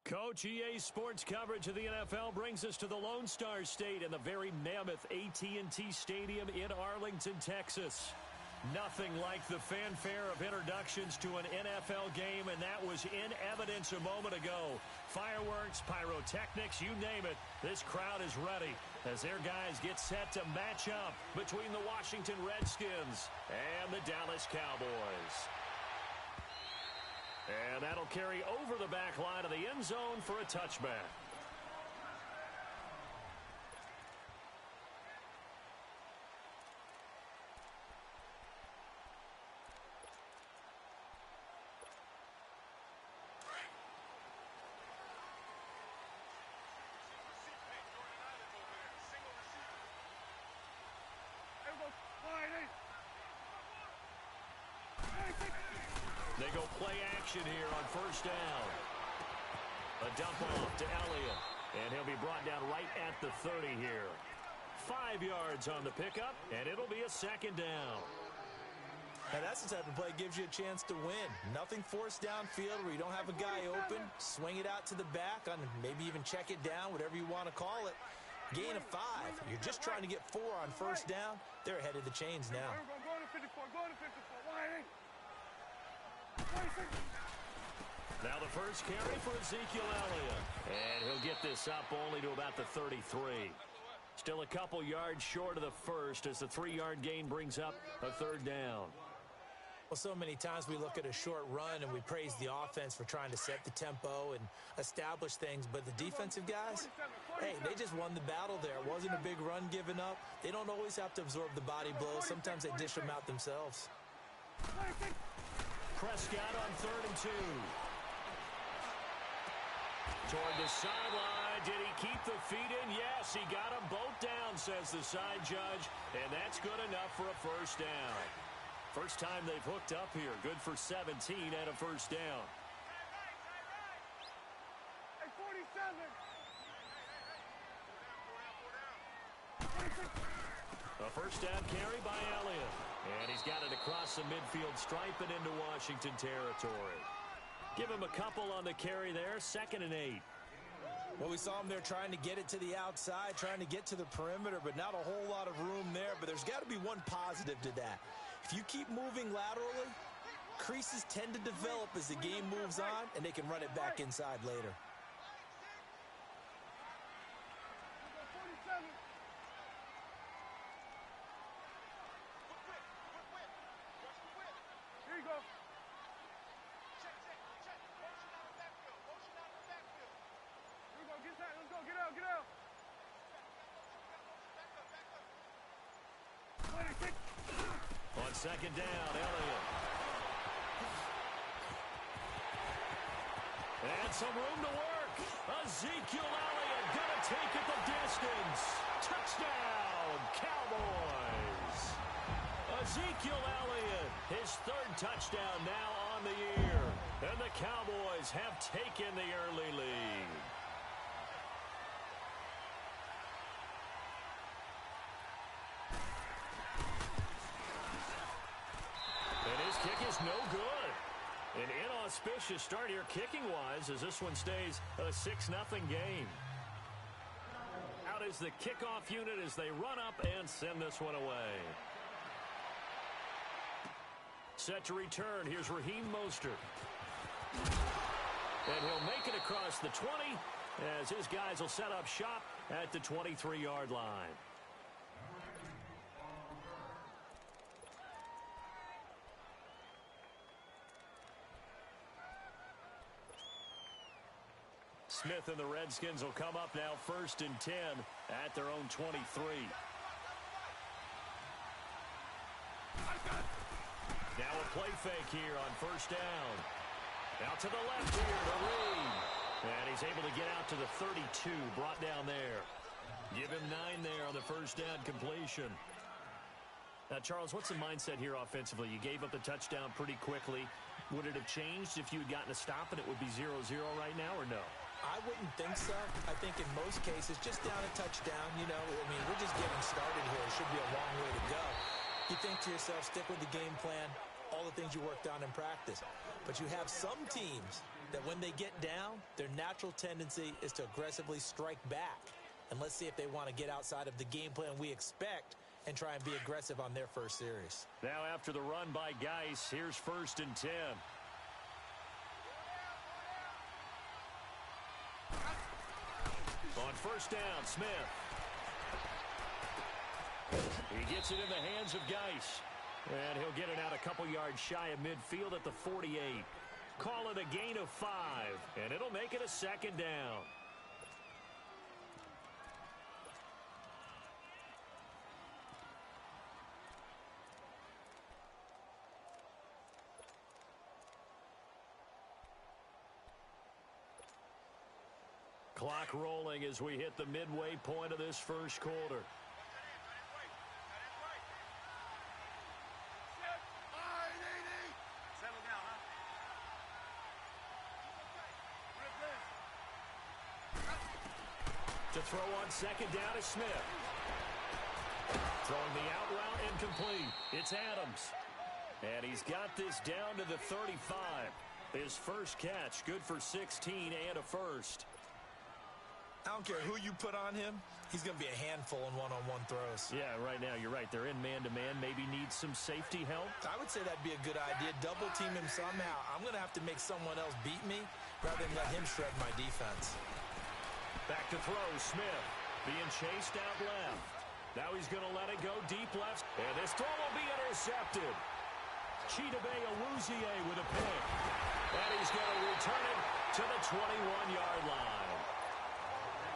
Coach, EA Sports coverage of the NFL brings us to the Lone Star State in the very mammoth AT&T Stadium in Arlington, Texas. Nothing like the fanfare of introductions to an NFL game, and that was in evidence a moment ago. Fireworks, pyrotechnics, you name it, this crowd is ready as their guys get set to match up between the Washington Redskins and the Dallas Cowboys. And that'll carry over the back line of the end zone for a touchback. They go play action here on first down. A dump off to Elliott, and he'll be brought down right at the 30 here. 5 yards on the pickup, and it'll be a second down. Now that's the type of play that gives you a chance to win. Nothing forced downfield where you don't have a guy open. Swing it out to the back, on maybe even check it down, whatever you want to call it. Gain of 5. You're just trying to get 4 on first down. They're ahead of the chains now. Now the first carry for Ezekiel Elliott. And he'll get this up only to about the 33. Still a couple yards short of the first as the 3-yard gain brings up a third down. Well, so many times we look at a short run and we praise the offense for trying to set the tempo and establish things. But the defensive guys, hey, they just won the battle there. It wasn't a big run given up. They don't always have to absorb the body blows. Sometimes they dish them out themselves. Prescott on 3rd and 2. Toward the sideline. Did he keep the feet in? Yes, he got them both down, says the side judge. And that's good enough for a first down. First time they've hooked up here. Good for 17 and a first down. A first down carry by Elliott. And he's got it across the midfield stripe and into Washington territory. Give him a couple on the carry there. 2nd and 8. Well, we saw him there trying to get it to the outside, trying to get to the perimeter, but not a whole lot of room there. But there's got to be one positive to that. If you keep moving laterally, creases tend to develop as the game moves on, and they can run it back inside later. Here you go. On 2nd down, Elliott. And some room to work. Ezekiel Elliott gonna take it the distance. Touchdown, Cowboys. Ezekiel Elliott, his 3rd touchdown now on the year. And the Cowboys have taken the early lead. Kick is no good. An inauspicious start here kicking-wise as this one stays a 6-0 game. Out is the kickoff unit as they run up and send this one away. Set to return. Here's Raheem Mostert. And he'll make it across the 20 as his guys will set up shop at the 23-yard line. Smith and the Redskins will come up now 1st and 10 at their own 23. Now a play fake here on first down. Out to the left here to Reed. And he's able to get out to the 32, brought down there. Give him 9 there on the first down completion. Now, Charles, what's the mindset here offensively? You gave up the touchdown pretty quickly. Would it have changed if you had gotten a stop and it would be 0-0 right now, or no? I wouldn't think so. I think in most cases, just down a touchdown, you know, I mean, we're just getting started here. It should be a long way to go. You think to yourself, stick with the game plan, all the things you worked on in practice. But you have some teams that when they get down, their natural tendency is to aggressively strike back. And let's see if they want to get outside of the game plan we expect and try and be aggressive on their first series. Now after the run by Geis, here's 1st and 10. On 1st down, Smith. He gets it in the hands of Geis. And he'll get it out a couple yards shy of midfield at the 48. Call it a gain of 5, and it'll make it a 2nd down. Clock rolling as we hit the midway point of this first quarter. To throw on 2nd down is Smith. Throwing the out route incomplete. It's Adams. And he's got this down to the 35. His first catch, good for 16 and a first. I don't care who you put on him. He's going to be a handful in one-on-one throws. Yeah, right now you're right. They're in man-to-man. Maybe needs some safety help. I would say that'd be a good idea. Double team him somehow. I'm going to have to make someone else beat me rather than let him shred my defense. Back to throw, Smith. Being chased out left. Now he's going to let it go deep left. And this throw will be intercepted. Chidobe Awuzie with a pick. And he's going to return it to the 21-yard line.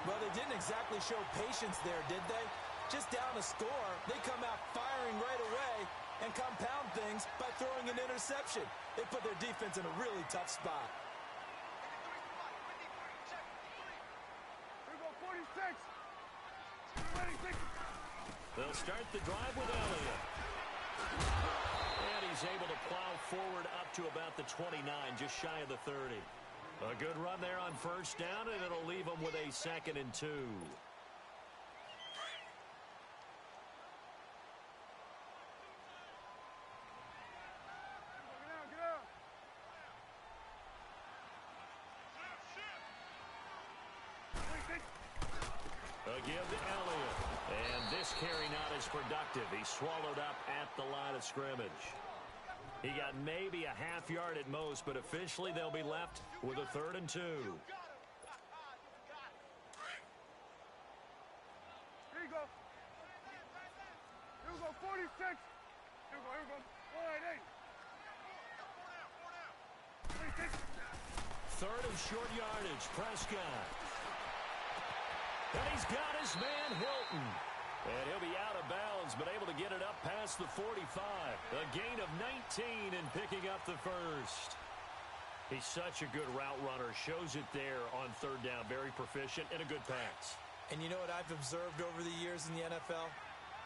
Well, they didn't exactly show patience there, did they? Just down a score, they come out firing right away and compound things by throwing an interception. They put their defense in a really tough spot. They'll start the drive with Elliott. And he's able to plow forward up to about the 29, just shy of the 30. A good run there on 1st down, and it'll leave them with a 2nd and 2. A give to Elliott. And this carry not as productive. He's swallowed up at the line of scrimmage. He got maybe a half yard at most, but officially they'll be left with a 3rd and 2. Here you go. Here we go, 46. Here we go. 188. 3rd and short yardage, Prescott. And he's got his man, Hilton. And he'll be out of bounds, but able to get it up past the 45. A gain of 19 and picking up the first. He's such a good route runner. Shows it there on 3rd down. Very proficient and a good pass. And you know what I've observed over the years in the NFL?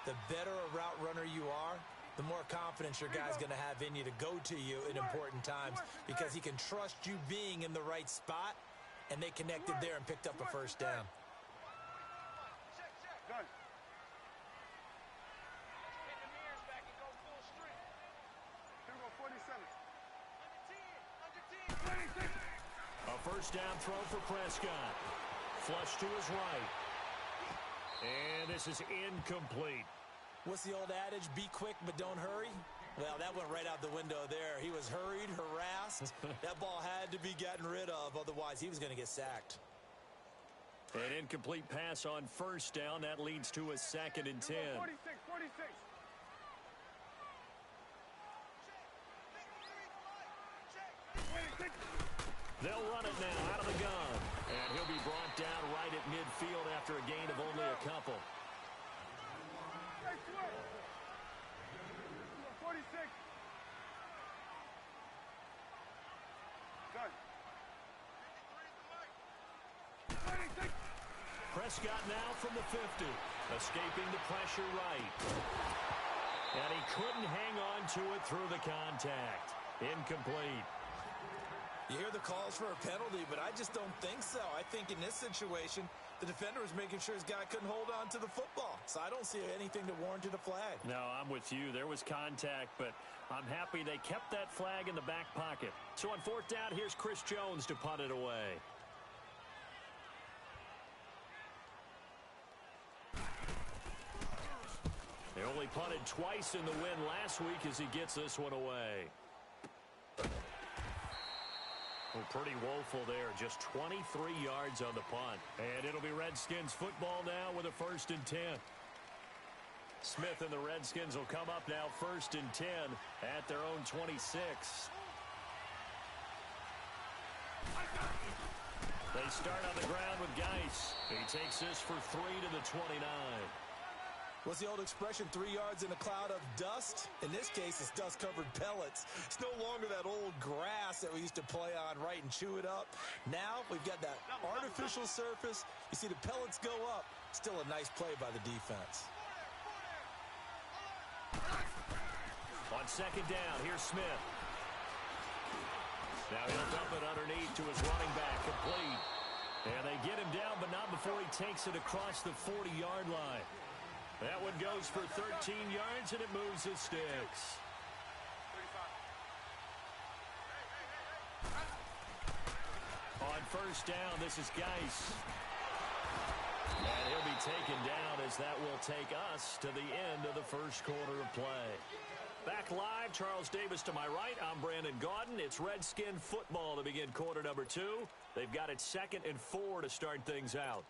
The better a route runner you are, the more confidence your guy's going to have in you to go to you in important times because he can trust you being in the right spot, and they connected there and picked up a 1st down. Done. Here we go, 47. A 1st down throw for Prescott. Flush to his right. And this is incomplete. What's the old adage? Be quick, but don't hurry. Well, that went right out the window there. He was hurried, harassed. That ball had to be gotten rid of. Otherwise, he was going to get sacked. An incomplete pass on 1st down. That leads to a 2nd and 10. 46. They'll run it now out of the gun. And he'll be brought down right at midfield after a gain of only a couple. 46. Done. Prescott now from the 50. Escaping the pressure right. And he couldn't hang on to it through the contact. Incomplete. You hear the calls for a penalty, but I just don't think so. I think in this situation, The defender was making sure his guy couldn't hold on to the football. So I don't see anything that warranted a flag. No, I'm with you. There was contact, but I'm happy they kept that flag in the back pocket. So on fourth down, here's Chris Jones to punt it away. They only punted twice in the win last week as he gets this one away. Well, pretty woeful there. Just 23 yards on the punt. And it'll be Redskins football now with a 1st and 10. Smith and the Redskins will come up now 1st and 10 at their own 26. They start on the ground with Geis. He takes this for 3 to the 29. What's the old expression, 3 yards in a cloud of dust? In this case, it's dust-covered pellets. It's no longer that old grass that we used to play on, right, and chew it up. Now we've got that artificial surface. You see the pellets go up. Still a nice play by the defense. On second down, here's Smith. Now he'll dump it underneath to his running back, complete. And they get him down, but not before he takes it across the 40-yard line. That one goes for 13 yards, and it moves his sticks. On first down, this is Geis. And he'll be taken down as that will take us to the end of the first quarter of play. Back live, Charles Davis to my right. I'm Brandon Gaudin. It's Redskin football to begin quarter number 2. They've got it 2nd and 4 to start things out.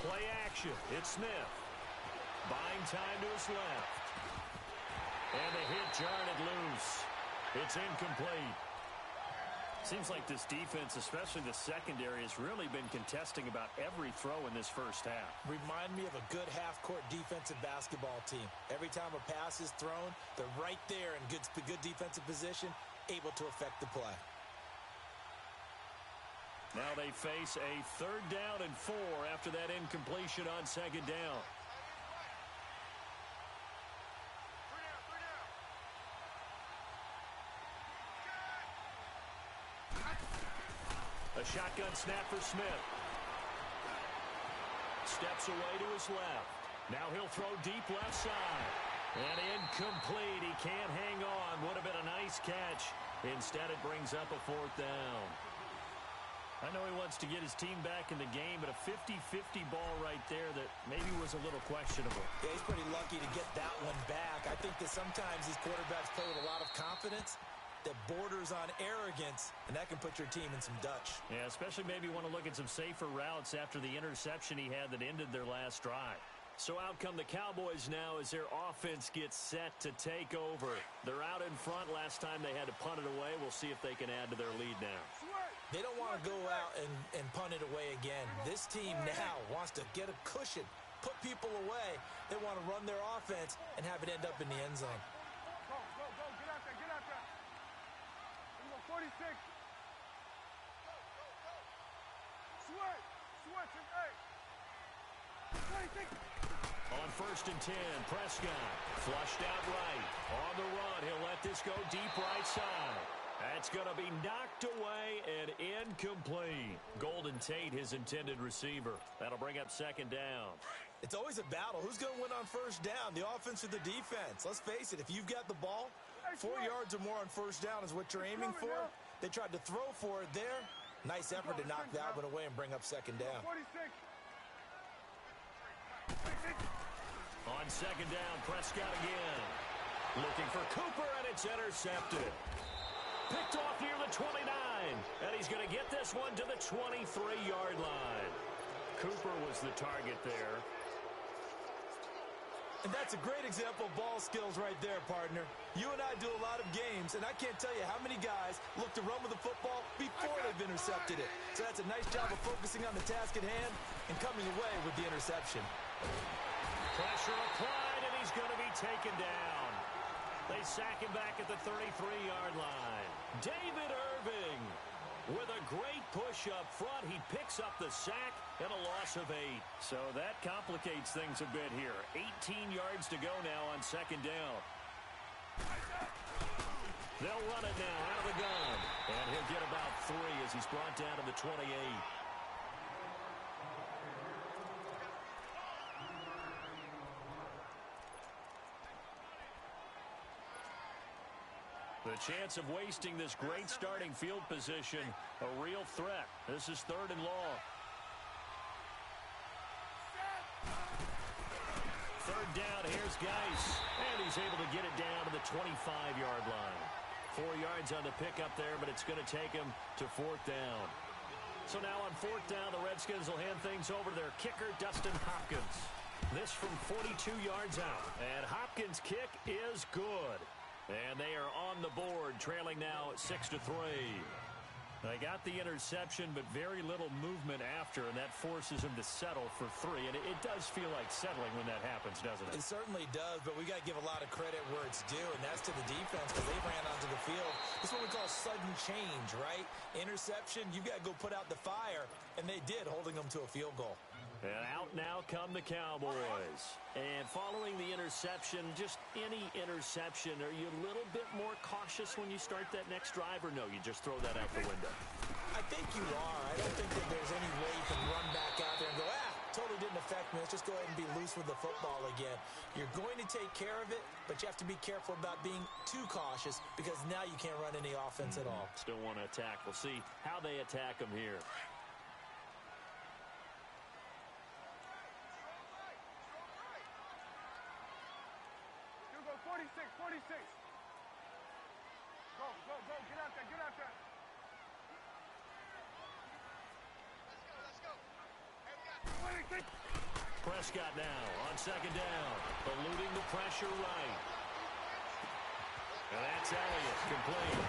Play action. It's Smith. Buying time to his left. And the hit jarred it loose. It's incomplete. Seems like this defense, especially the secondary, has really been contesting about every throw in this first half. Remind me of a good half-court defensive basketball team. Every time a pass is thrown, they're right there in good defensive position, able to affect the play. Now they face a 3rd down and 4 after that incompletion on second down. A shotgun snap for Smith. Steps away to his left. Now he'll throw deep left side. And incomplete. He can't hang on. Would have been a nice catch. Instead, it brings up a 4th down. I know he wants to get his team back in the game, but a 50-50 ball right there that maybe was a little questionable. Yeah, he's pretty lucky to get that one back. I think that sometimes these quarterbacks play with a lot of confidence that borders on arrogance, and that can put your team in some Dutch. Yeah, especially maybe want to look at some safer routes after the interception he had that ended their last drive. So out come the Cowboys now as their offense gets set to take over. They're out in front. Last time they had to punt it away. We'll see if they can add to their lead now. They don't want to go out and punt it away again. This team now wants to get a cushion, put people away. They want to run their offense and have it end up in the end zone. Go, get out there. Here we go, 46. Switch, hey. 26. On 1st and 10, Prescott flushed out right. On the run, he'll let this go deep right side. That's going to be knocked away and incomplete. Golden Tate, his intended receiver. That'll bring up 2nd down. It's always a battle. Who's going to win on 1st down, the offense or the defense? Let's face it, if you've got the ball, 4 yards or more on 1st down is what you're aiming for. They tried to throw for it there. Nice effort to knock that one away and bring up 2nd down. 46. On 2nd down, Prescott again. Looking for Cooper, and it's intercepted. Picked off near the 29, and he's going to get this one to the 23-yard line. Cooper was the target there. And that's a great example of ball skills right there, partner. You and I do a lot of games, and I can't tell you how many guys look to run with the football before they've intercepted it. So that's a nice job of focusing on the task at hand and coming away with the interception. Pressure applied, and he's going to be taken down. They sack him back at the 33-yard line. David Irving with a great push up front. He picks up the sack and a loss of 8. So that complicates things a bit here. 18 yards to go now on second down. They'll run it now out of the gun. And he'll get about 3 as he's brought down to the 28. The chance of wasting this great starting field position, a real threat. This is 3rd and long. 3rd down, here's Geis. And he's able to get it down to the 25-yard line. 4 yards on the pickup there, but it's going to take him to 4th down. So now on 4th down, the Redskins will hand things over to their kicker, Dustin Hopkins. This from 42 yards out. And Hopkins' kick is good. And they are on the board, trailing now 6-3. They got the interception, but very little movement after, and that forces him to settle for 3. And it does feel like settling when that happens, doesn't it? It certainly does, but we got to give a lot of credit where it's due, and that's to the defense because they ran onto the field. This is what we call sudden change, right? Interception, you got to go put out the fire, and they did, holding them to a field goal. And out now come the Cowboys. And following the interception, just any interception, are you a little bit more cautious when you start that next drive, or no, you just throw that out the window? I think you are. I don't think that there's any way you can run back out there and go, totally didn't affect me. Let's just go ahead and be loose with the football again. You're going to take care of it, but you have to be careful about being too cautious because now you can't run any offense at all. Still want to attack. We'll see how they attack them here. You go 46, 46. Go, go, go. Get out there, get out there. Prescott now on second down, eluding the pressure right. And that's Elliott, complete.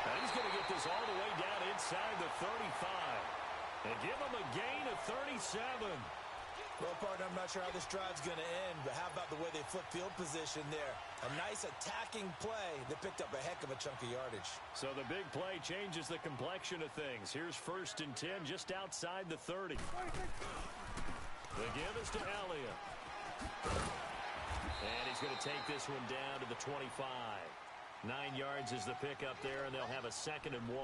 And he's going to get this all the way down inside the 35. And give him a gain of 37. Well, partner, I'm not sure how this drive's going to end, but how about the way they flip field position there? A nice attacking play that picked up a heck of a chunk of yardage. So the big play changes the complexion of things. Here's 1st and 10 just outside the 30. The give is to Elliott. And he's going to take this one down to the 25. 9 yards is the pickup there, and they'll have a 2nd and 1.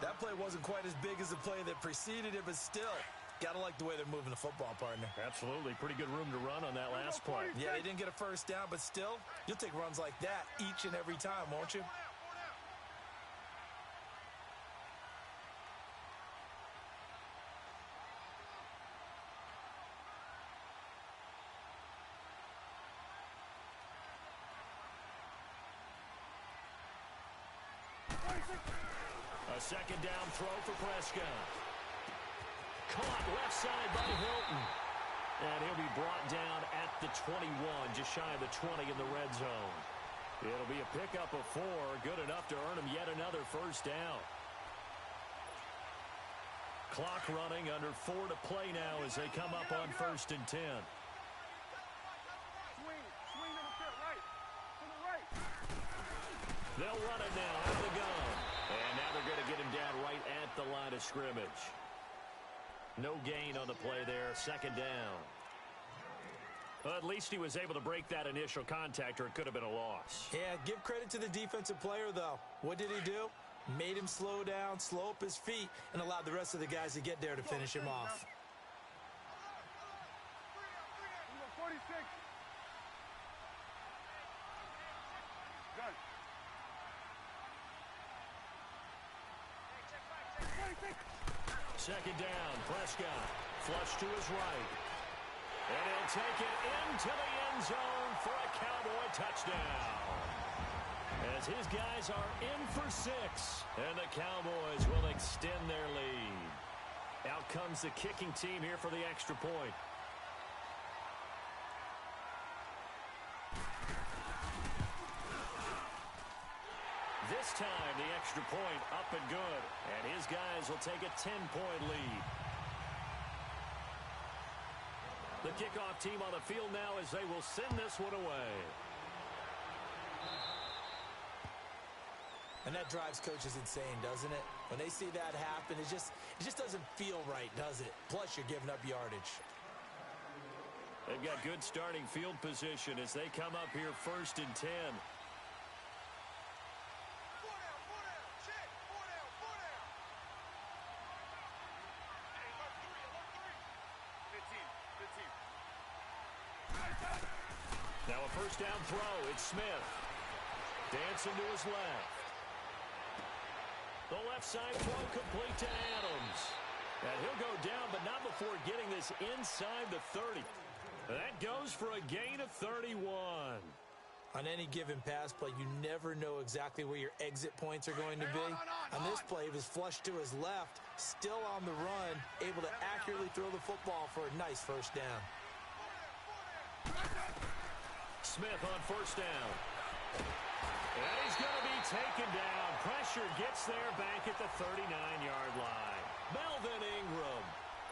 That play wasn't quite as big as the play that preceded it, but still, got to like the way they're moving the football, partner. Absolutely. Pretty good room to run on that last play. Yeah, they didn't get a 1st down, but still, you'll take runs like that each and every time, won't you? A 2nd down throw for Prescott. Caught left side by Hilton. And he'll be brought down at the 21, just shy of the 20 in the red zone. It'll be a pickup of 4, good enough to earn him yet another 1st down. Clock running, under 4 to play now as they come up on 1st and 10. Swing to the right. To the right. They'll run it now out of the gun. And now they're going to get him down right at the line of scrimmage. No gain on the play there, 2nd down. Well, at least he was able to break that initial contact, or it could have been a loss. Yeah, give credit to the defensive player, though. What did he do? Made him slow down, slow up his feet, and allowed the rest of the guys to get there to finish him off. 46. Done. 2nd down, Prescott. Flush to his right. And he'll take it into the end zone for a Cowboy touchdown. As his guys are in for 6. And the Cowboys will extend their lead. Out comes the kicking team here for the extra point. This time, the extra point up and good. And his guys will take a 10-point lead. The kickoff team on the field now as they will send this one away. And that drives coaches insane, doesn't it? When they see that happen, it just doesn't feel right, does it? Plus, you're giving up yardage. They've got good starting field position as they come up here 1st and 10. Now a first down throw. It's Smith. Dancing to his left. The left side throw complete to Adams. And he'll go down, but not before getting this inside the 30. That goes for a gain of 31. On any given pass play, you never know exactly where your exit points are going to be. On this play, he was flushed to his left, still on the run, able to accurately throw the football for a nice first down. Smith on first down. And he's going to be taken down. Pressure gets there back at the 39-yard line. Melvin Ingram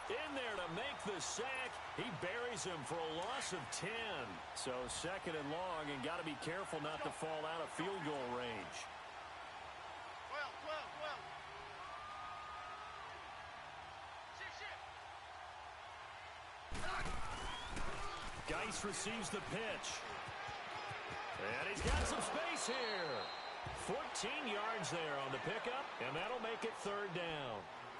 in there to make the sack. He buries him for a loss of 10. So 2nd and long, and got to be careful not to fall out of field goal range. 12. Geis receives the pitch. And he's got some space here. 14 yards there on the pickup, and that'll make it 3rd down.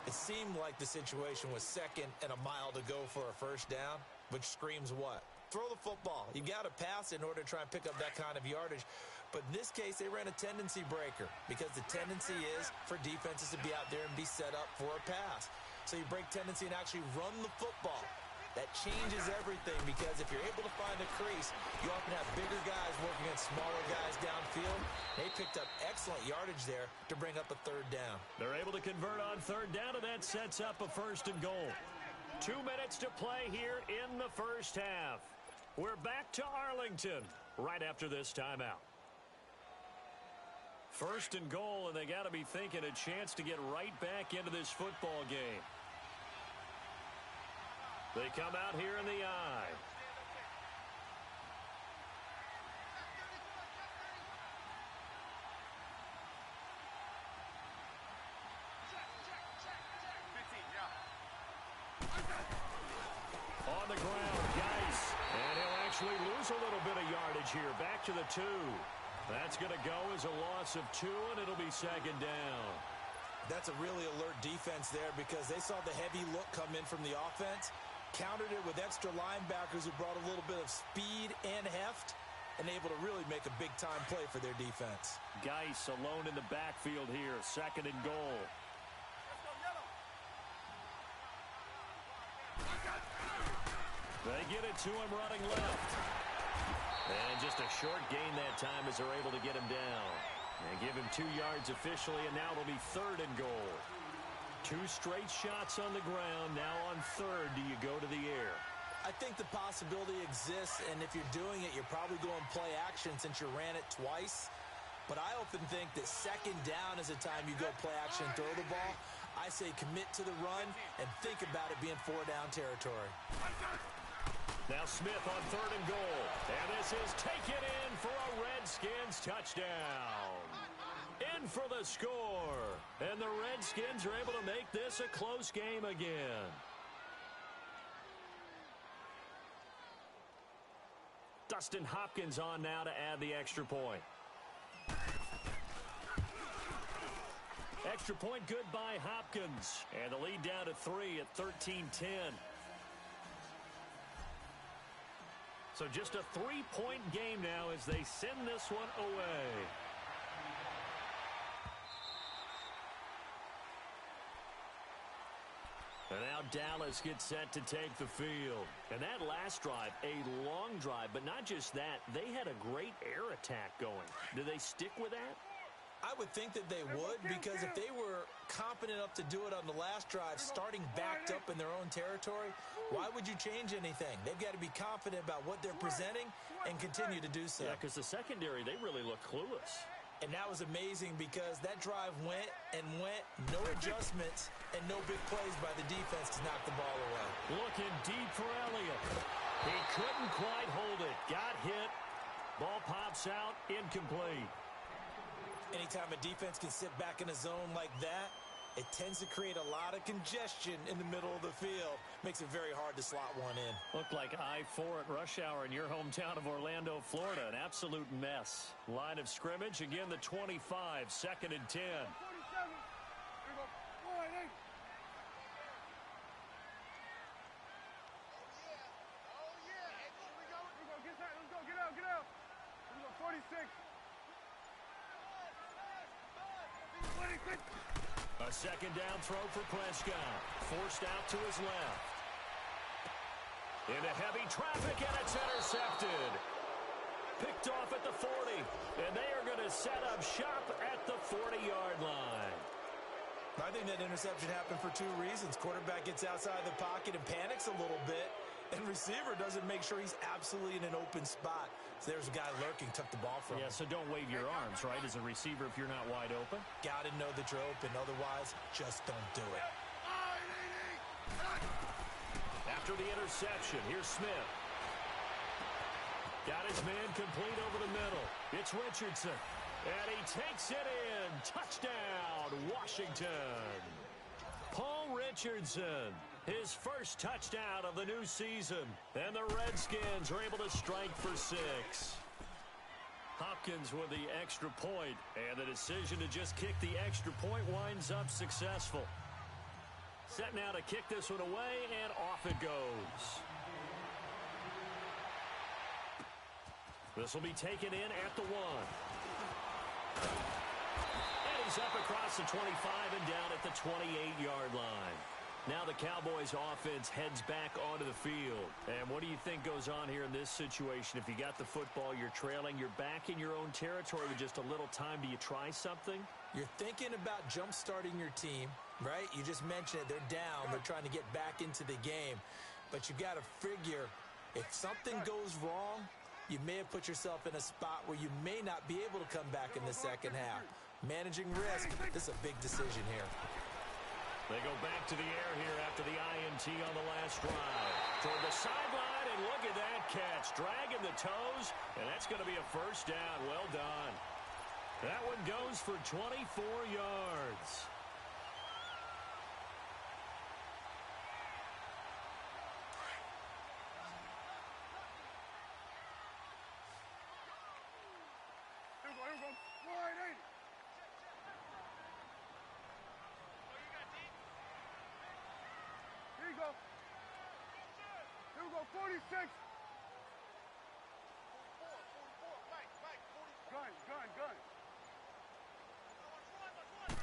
It seemed like the situation was 2nd and a mile to go for a first down, which screams what? Throw the football. You got to pass in order to try and pick up that kind of yardage. But in this case, they ran a tendency breaker because the tendency is for defenses to be out there and be set up for a pass. So you break tendency and actually run the football. That changes everything because if you're able to find a crease, you often have bigger guys working against smaller guys downfield. They picked up excellent yardage there to bring up a 3rd down. They're able to convert on 3rd down, and that sets up a 1st and goal. 2 minutes to play here in the first half. We're back to Arlington right after this timeout. 1st and goal, and they got to be thinking a chance to get right back into this football game. They come out here in the eye. On the ground, Geis. And he'll actually lose a little bit of yardage here. Back to the 2. That's going to go as a loss of 2, and it'll be 2nd down. That's a really alert defense there because they saw the heavy look come in from the offense. Countered it with extra linebackers who brought a little bit of speed and heft and able to really make a big-time play for their defense. Geis alone in the backfield here, 2nd and goal. They get it to him running left. And just a short gain that time as they're able to get him down. And give him 2 yards officially, and now it'll be 3rd and goal. 2 straight shots on the ground. Now on 3rd, do you go to the air? I think the possibility exists, and if you're doing it, you're probably going play action since you ran it twice. But I often think that 2nd down is the time you go play action and throw the ball. I say commit to the run and think about it being 4-down territory. Now Smith on 3rd and goal. And this is taken in for a Redskins touchdown. In for the score. And the Redskins are able to make this a close game again. Dustin Hopkins on now to add the extra point. Extra point good by Hopkins. And the lead down to 3 at 13-10. So just a 3-point game now as they send this one away. And now Dallas gets set to take the field. And that last drive, a long drive, but not just that, they had a great air attack going. Do they stick with that? I would think that they would, because if they were competent enough to do it on the last drive, starting backed up in their own territory, why would you change anything? They've got to be confident about what they're presenting and continue to do so. Yeah, because the secondary, they really look clueless. And that was amazing because that drive went and went, no adjustments, and no big plays by the defense to knock the ball away. Looking deep for Elliott. He couldn't quite hold it. Got hit. Ball pops out, incomplete. Anytime a defense can sit back in a zone like that, it tends to create a lot of congestion in the middle of the field. Makes it very hard to slot one in. Looked like I-4 at rush hour in your hometown of Orlando, Florida. An absolute mess. Line of scrimmage, again the 25, 2nd and 10. 47. Here we go. 1-8. Get that. Let's go. Get out. Get out. Here we go. 46. 26. A 2nd down throw for Prescott. Forced out to his left. Into heavy traffic, and it's intercepted. Picked off at the 40, and they are going to set up shop at the 40-yard line. I think that interception happened for 2 reasons. Quarterback gets outside the pocket and panics a little bit, and receiver doesn't make sure he's absolutely in an open spot. So there's a guy lurking, took the ball from him. Yeah, so don't wave your arms, right, as a receiver if you're not wide open. Got to know that you're open. Otherwise, just don't do it. After the interception, here's Smith. Got his man complete over the middle. It's Richardson. And he takes it in. Touchdown, Washington. Paul Richardson, his first touchdown of the new season. And the Redskins are able to strike for 6. Hopkins with the extra point, and the decision to just kick the extra point winds up successful. Set now to kick this one away, and off it goes. This will be taken in at the 1. And he's up across the 25 and down at the 28-yard line. Now the Cowboys offense heads back onto the field. And what do you think goes on here in this situation? If you got the football, you're trailing, you're back in your own territory with just a little time. Do you try something? You're thinking about jump-starting your team, right? You just mentioned it. They're down. They're trying to get back into the game. But you got to figure if something goes wrong, you may have put yourself in a spot where you may not be able to come back in the second half. Managing risk, this is a big decision here. They go back to the air here after the INT on the last drive. Toward the sideline, and look at that catch. Dragging the toes, and that's going to be a first down. Well done. That one goes for 24 yards. Here we go. 1-8. Here you go. Here we go. 46. Gun.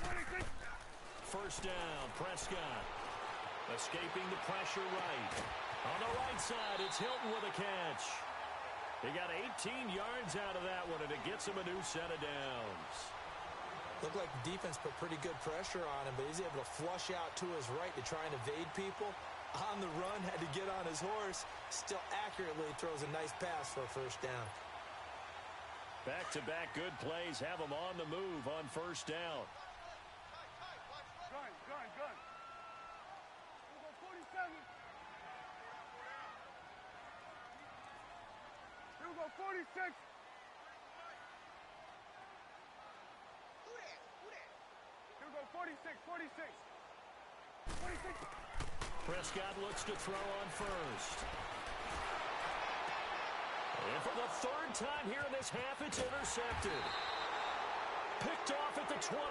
26. First down, Prescott. Escaping the pressure right. On the right side, it's Hilton with a catch. He got 18 yards out of that one, and it gets him a new set of downs. Looked like the defense put pretty good pressure on him, but he's able to flush out to his right to try and evade people. On the run, had to get on his horse. Still accurately throws a nice pass for a first down. Back-to-back good plays have him on the move on first down. Gun. Here we go. 47. Here we go. 46. Here we go. 46. Prescott looks to throw on first. And for the 3rd time here in this half, it's intercepted. Picked off at the 21.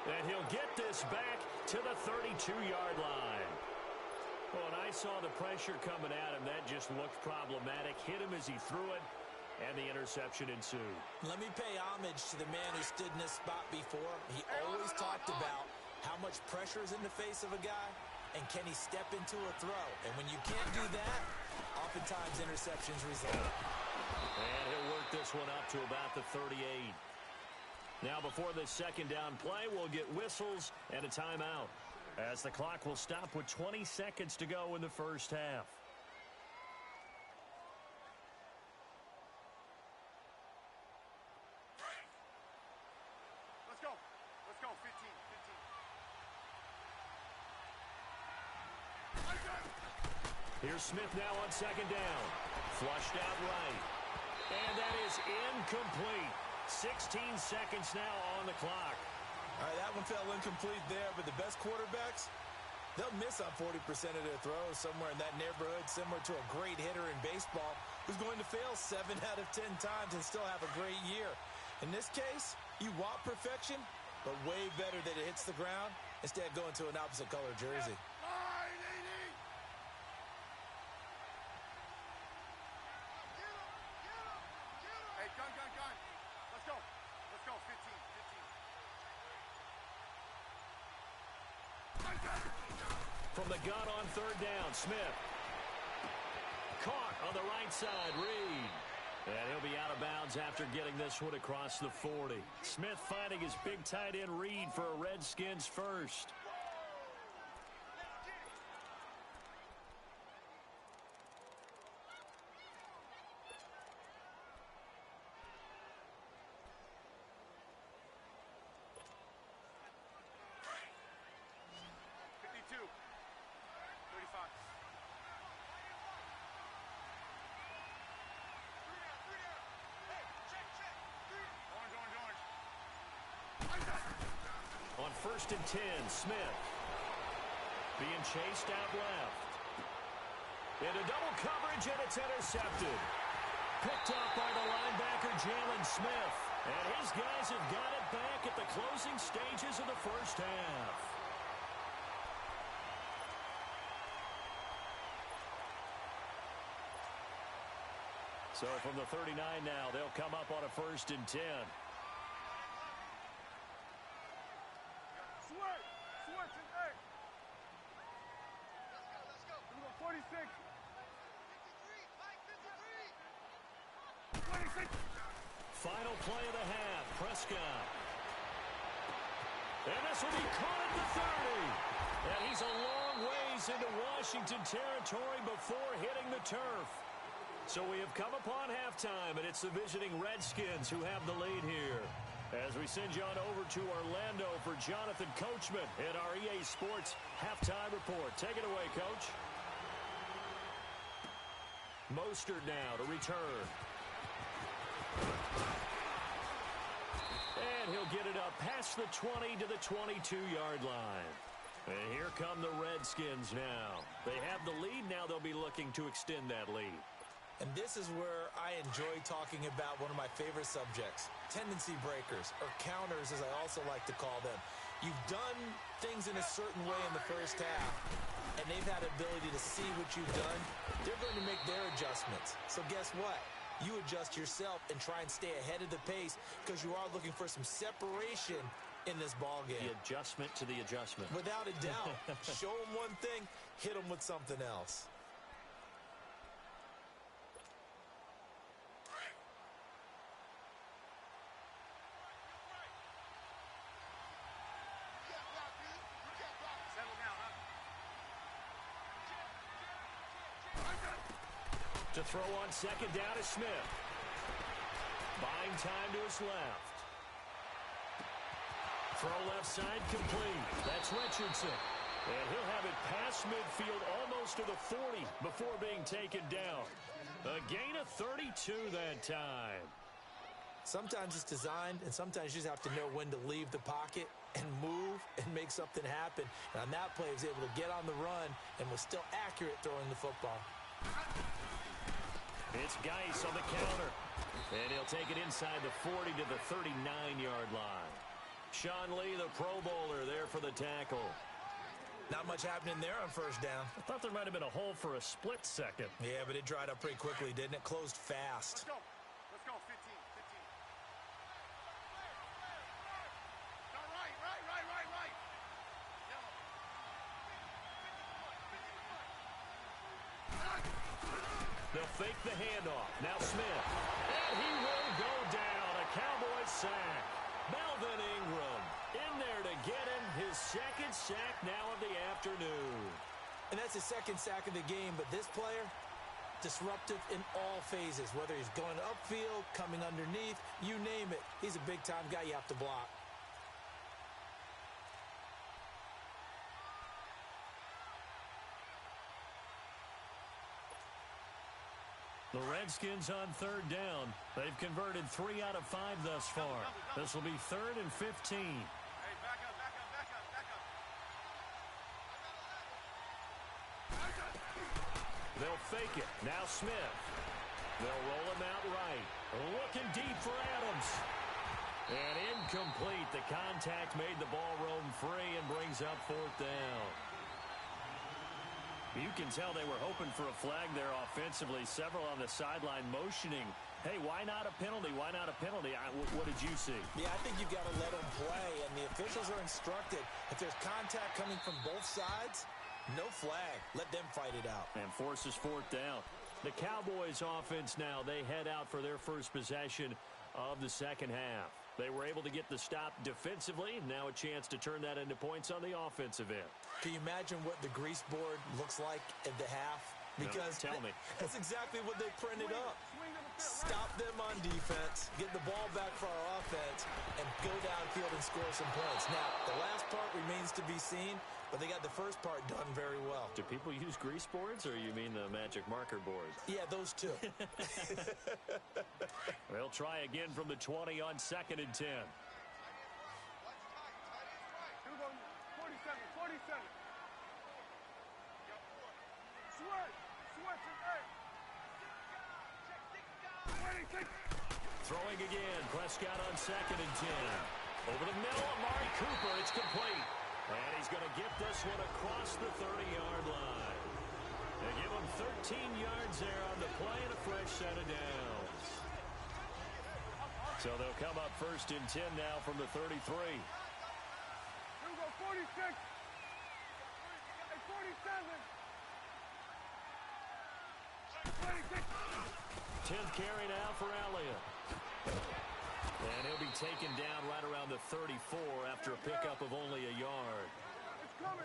And he'll get this back to the 32-yard line. Well, when I saw the pressure coming at him, that just looked problematic. Hit him as he threw it, and the interception ensued. Let me pay homage to the man who stood in this spot before. He always talked about how much pressure is in the face of a guy, and can he step into a throw? And when you can't do that, oftentimes interceptions result. And he'll work this one up to about the 38. Now before this 2nd down play, we'll get whistles and a timeout, as the clock will stop with 20 seconds to go in the first half. Let's go. 15. Here's Smith now on second down. Flushed out right. And that is incomplete. 16 seconds now on the clock. All right, that one fell incomplete there, but the best quarterbacks, they'll miss on 40% of their throws, somewhere in that neighborhood, similar to a great hitter in baseball who's going to fail 7 out of 10 times and still have a great year. In this case, you want perfection, but way better that it hits the ground instead of going to an opposite color jersey. Hey, gun. Let's go. 15. From the gun on third down, Smith. Caught on the right side, Reed. And he'll be out of bounds after getting this one across the 40. Smith finding his big tight end Reed for a Redskins first. On 1st and 10, Smith being chased out left. Into double coverage, and it's intercepted. Picked up by the linebacker, Jalen Smith. And his guys have got it back at the closing stages of the first half. So from the 39 now, they'll come up on a 1st and 10. Switch and hey. Let's go. 46. 26. Final play of the half, Prescott. And this will be caught at the 30. And he's a long ways into Washington territory before hitting the turf. So we have come upon halftime, and it's the visiting Redskins who have the lead here. As we send you on over to Orlando for Jonathan Coachman at our EA Sports Halftime Report. Take it away, Coach. Mostert now to return. And he'll get it up past the 20 to the 22-yard line. And here come the Redskins now. They have the lead. Now they'll be looking to extend that lead. And this is where I enjoy talking about one of my favorite subjects, tendency breakers, or counters as I also like to call them. You've done things in a certain way in the first half, and they've had ability to see what you've done. They're going to make their adjustments. So guess what? You adjust yourself and try and stay ahead of the pace because you are looking for some separation in this ballgame. The adjustment to the adjustment. Without a doubt. Show them one thing, hit them with something else. To throw on second down is Smith. Buying time to his left. Throw left side complete. That's Richardson. And he'll have it past midfield almost to the 40 before being taken down. A gain of 32 that time. Sometimes it's designed, and sometimes you just have to know when to leave the pocket and move and make something happen. And on that play, he was able to get on the run and was still accurate throwing the football. It's Geis on the counter. And he'll take it inside the 40 to the 39-yard line. Sean Lee, the Pro Bowler, there for the tackle. Not much happening there on first down. I thought there might have been a hole for a split second. Yeah, but it dried up pretty quickly, didn't it? Closed fast. Let's go. 15. Right. They'll fake the handoff. Now Smith. And he will go down. A Cowboys sack. Melvin Ingram in there to get him his second sack now of the afternoon. And that's his second sack of the game, but this player, disruptive in all phases, whether he's going upfield, coming underneath, you name it. He's a big-time guy you have to block. The Redskins on third down. They've converted 3 out of 5 thus far. This will be 3rd and 15. Hey, back up, back up, back up, back up. They'll fake it. Now Smith. They'll roll him out right. Looking deep for Adams. And incomplete. The contact made the ball roam free and brings up 4th down. You can tell they were hoping for a flag there offensively. Several on the sideline motioning. Hey, why not a penalty? Why not a penalty? What did you see? Yeah, I think you've got to let them play, and the officials are instructed. If there's contact coming from both sides, no flag. Let them fight it out. And forces 4th down. The Cowboys offense now, they head out for their first possession of the second half. They were able to get the stop defensively. Now a chance to turn that into points on the offensive end. Can you imagine what the grease board looks like at the half? Because no, tell me. That's exactly what they printed up. Stop them on defense, get the ball back for our offense, and go downfield and score some points. Now, the last part remains to be seen, but they got the first part done very well. Do people use grease boards, or you mean the magic marker board? Yeah, those two. They'll try again from the 20 on 2nd and 10. 47. Throwing again. Prescott on 2nd and 10. Over the middle, Amari Cooper. It's complete. And he's going to get this one across the 30-yard line. They give him 13 yards there on the play and a fresh set of downs. So they'll come up 1st and 10 now from the 33. Here we go, 46. Hey, 47. 26. 10th carry now for Elliott. And he'll be taken down right around the 34 after a pickup of only a yard.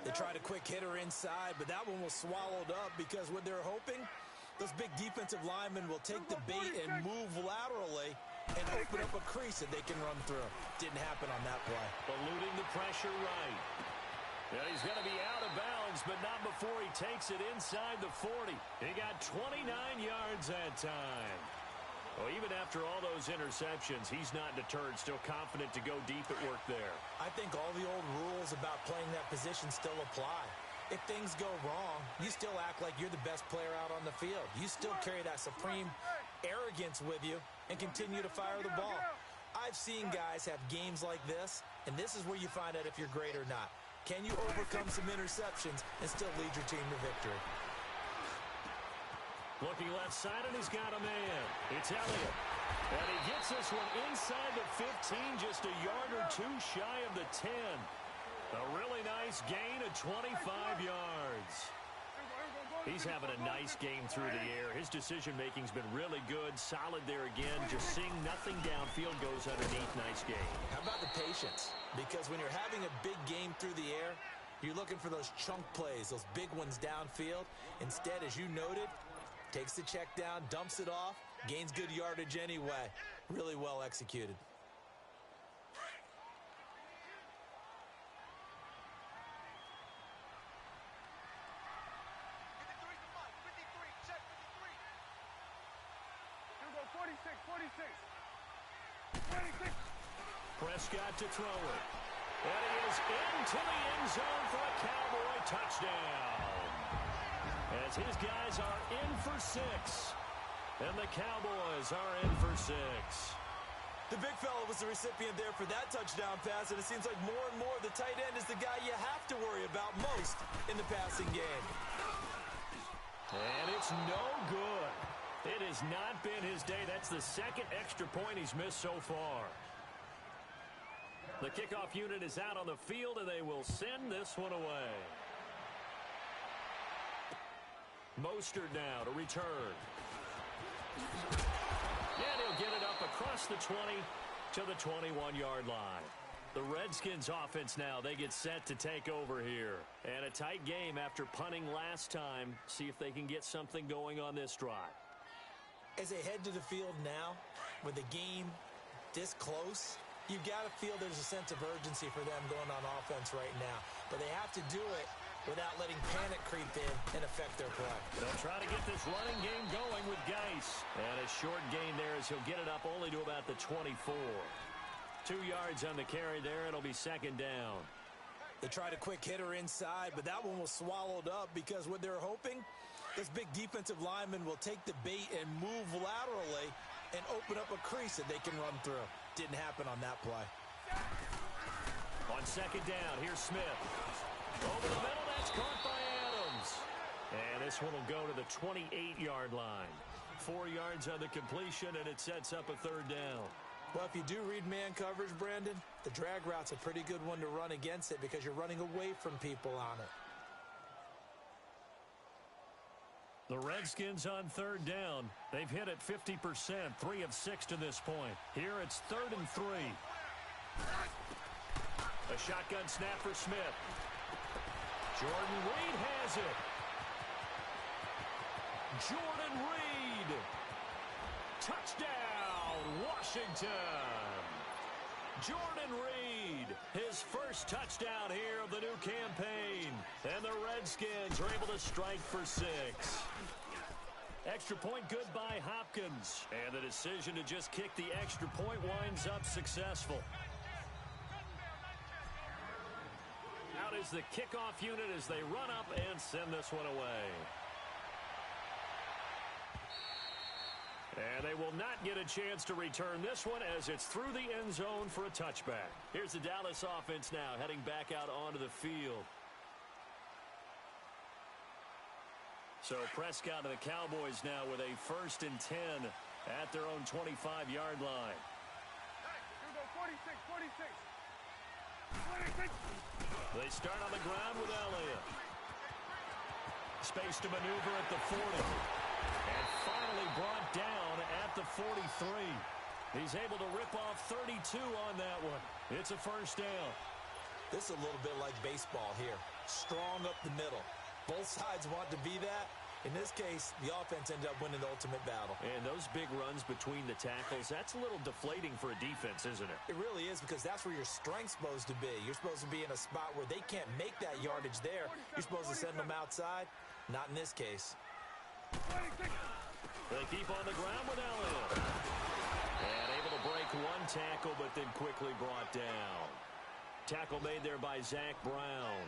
They tried a quick hitter inside, but that one was swallowed up because what they're hoping, those big defensive linemen will take the bait and move laterally and open up a crease that they can run through. Didn't happen on that play. Eluding the pressure right. And he's going to be out of bounds, but not before he takes it inside the 40. He got 29 yards that time. Well, even after all those interceptions, he's not deterred, still confident to go deep at work there. I think all the old rules about playing that position still apply. If things go wrong, you still act like you're the best player out on the field. You still carry that supreme arrogance with you and continue to fire the ball. I've seen guys have games like this, and this is where you find out if you're great or not. Can you overcome some interceptions and still lead your team to victory? Looking left side, and he's got a man. It's Elliott. And he gets this one inside the 15, just a yard or two shy of the 10. A really nice gain of 25 yards. He's having a nice game through the air. His decision-making's been really good. Solid there again. Just seeing nothing downfield goes underneath. Nice game. How about the patience? Because when you're having a big game through the air, you're looking for those chunk plays, those big ones downfield. Instead, as you noted, takes the check down, dumps it off, gains good yardage anyway. Really well executed. Here we go, 46. Prescott to throw it. And he is into the end zone for a Cowboy touchdown. As his guys are in for 6. And the Cowboys are in for 6. The big fella was the recipient there for that touchdown pass, and it seems like more and more the tight end is the guy you have to worry about most in the passing game. And it's no good. It has not been his day. That's the second extra point he's missed so far. The kickoff unit is out on the field, and they will send this one away. Mostert now to return. And he'll get it up across the 20 to the 21-yard line. The Redskins offense now, they get set to take over here. And a tight game after punting last time. See if they can get something going on this drive. As they head to the field now, with the game this close, you've got to feel there's a sense of urgency for them going on offense right now. But they have to do it without letting panic creep in and affect their play. They'll try to get this running game going with Geis. And a short gain there as he'll get it up only to about the 24. 2 yards on the carry there. It'll be second down. They tried a quick hitter inside, but that one was swallowed up because what they're hoping, this big defensive lineman will take the bait and move laterally and open up a crease that they can run through. Didn't happen on that play. On second down, here's Smith. Over the middle, that's caught by Adams. And this one will go to the 28-yard line. 4 yards on the completion, and it sets up a third down. Well, if you do read man coverage, Brandon, the drag route's a pretty good one to run against it because you're running away from people on it. The Redskins on third down. They've hit it 50%, 3 of 6 to this point. Here it's 3rd and 3. A shotgun snap for Smith. Jordan Reed has it. Jordan Reed. Touchdown, Washington. Jordan Reed, his first touchdown here of the new campaign. And the Redskins are able to strike for 6. Extra point good by Hopkins. And the decision to just kick the extra point winds up successful. Out is the kickoff unit as they run up and send this one away. And they will not get a chance to return this one as it's through the end zone for a touchback. Here's the Dallas offense now heading back out onto the field. So Prescott and the Cowboys now with a 1st and 10 at their own 25-yard line. Hey, you go 46, 46. 46. They start on the ground with Elliott. Space to maneuver at the 40. And finally brought down at the 43. He's able to rip off 32 on that one. It's a first down. This is a little bit like baseball here. Strong up the middle. Both sides want to be that. In this case, the offense ended up winning the ultimate battle. And those big runs between the tackles, that's a little deflating for a defense, isn't it? It really is because that's where your strength's supposed to be. You're supposed to be in a spot where they can't make that yardage there. You're supposed to send them outside. Not in this case. 26. They keep on the ground with Elliott. And able to break one tackle, but then quickly brought down. Tackle made there by Zach Brown.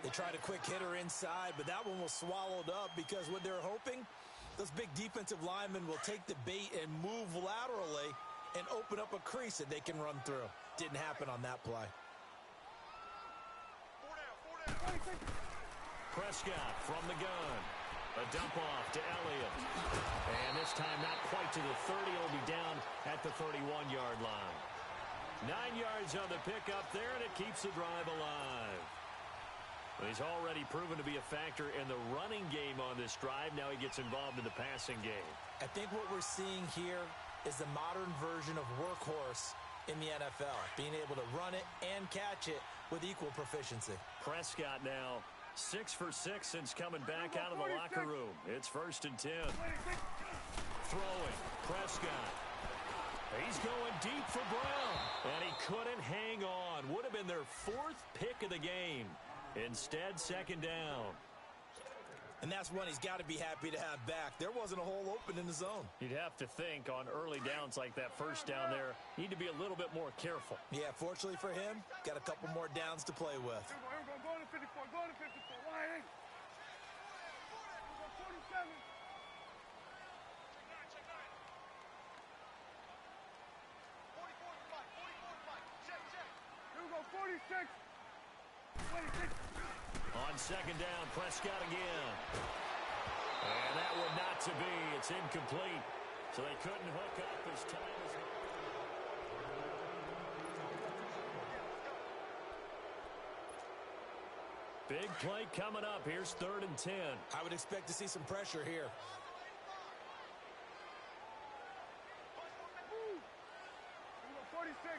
They tried a quick hitter inside, but that one was swallowed up because what they're hoping, those big defensive linemen will take the bait and move laterally and open up a crease that they can run through. Didn't happen on that play. 4 down. 26. Prescott from the gun. A dump off to Elliott. And this time not quite to the 30. It'll be down at the 31-yard line. 9 yards on the pickup there, and it keeps the drive alive. He's already proven to be a factor in the running game on this drive. Now he gets involved in the passing game. I think what we're seeing here is the modern version of workhorse in the NFL. Being able to run it and catch it with equal proficiency. Prescott now 6 for 6 since coming back out of the locker room. It's 1st and 10. Throwing. Prescott. He's going deep for Brown. And he couldn't hang on. Would have been their 4th pick of the game. Instead, 2nd down. And that's one he's got to be happy to have back. There wasn't a hole open in the zone. You'd have to think on early downs like that first down there, need to be a little bit more careful. Yeah, fortunately for him, got a couple more downs to play with. Here we go. Go to 54. Go to 54. Why ain't? 47. Here we go. 46. 26. On 2nd down, Prescott again. And that one not to be. It's incomplete. So they couldn't hook up as time as... Big play coming up. Here's 3rd and 10. I would expect to see some pressure here. Here we go. 46.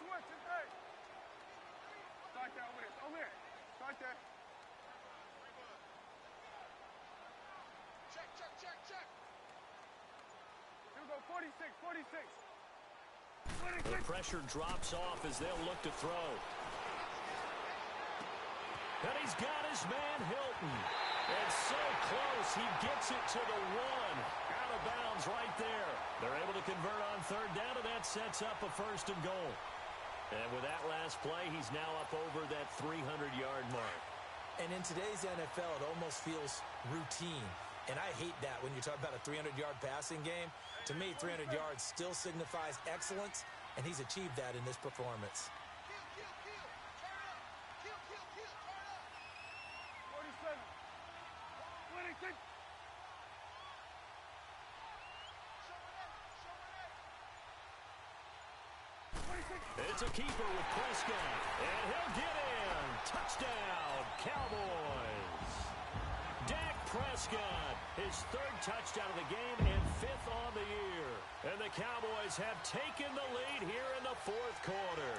Switch and hey. Start there over there. Over there. Start there. Check. Here we go. 46. The pressure drops off as they'll look to throw. And he's got his man Hilton. It's so close. He gets it to the one. Out of bounds right there. They're able to convert on third down, and that sets up a 1st and goal. And with that last play, he's now up over that 300-yard mark. And in today's NFL, it almost feels routine. And I hate that when you talk about a 300-yard passing game. To me, 300 yards still signifies excellence, and he's achieved that in this performance. 47, 26. It's a keeper with Prescott, and he'll get in. Touchdown, Cowboys. Dak Prescott, his 3rd touchdown of the game and 5th on the year. And the Cowboys have taken the lead here in the 4th quarter.